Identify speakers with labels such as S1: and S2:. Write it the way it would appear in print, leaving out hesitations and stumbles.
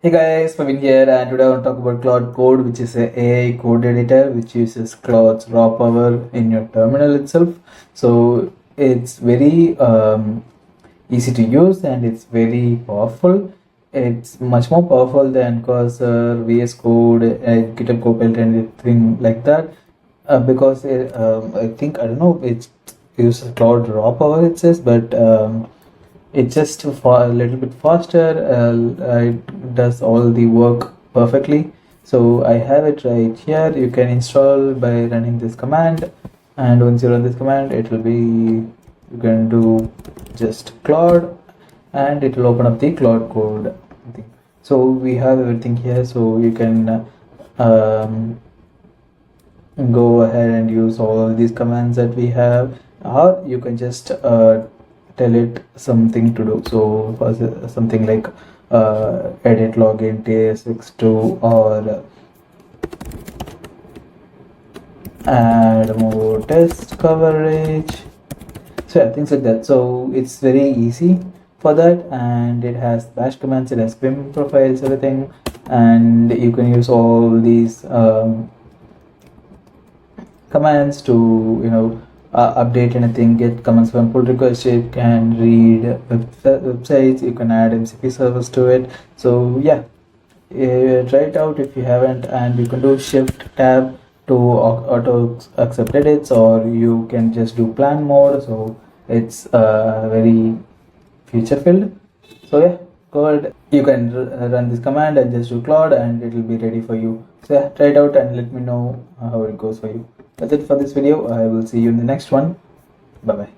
S1: Hey guys, Pavin here, and today I want to talk about Claude Code, which is a AI code editor which uses Claude's raw power in your terminal itself. So it's very easy to use and it's very powerful. It's much more powerful than Cursor, VS Code, GitHub Copilot, and anything like that. Because I don't know, it uses Claude raw power, it says, but it's just a little bit faster. It does all the work perfectly. So I have it right here. You can install by running this command, and once you run this command, it will be, you can do just Claude, and it will open up the Claude code thing. So we have everything here, so you can go ahead and use all these commands that we have, or you can just tell it something to do. So for something like edit login tsx2 or add more test coverage. So yeah, things like that. So it's very easy for that, and it has bash commands, it has vim profiles, everything, and you can use all these commands to update anything, get commands from pull request. You can read websites, you can add MCP servers to it. So yeah, try it out if you haven't, and you can do shift tab to auto accept edits, or you can just do plan mode. So it's very feature filled. So yeah, go ahead, you can run this command and just do Claude, and it will be ready for you. So yeah, try it out and let me know how it goes for you. That's it for this video. I will see you in the next one. Bye bye.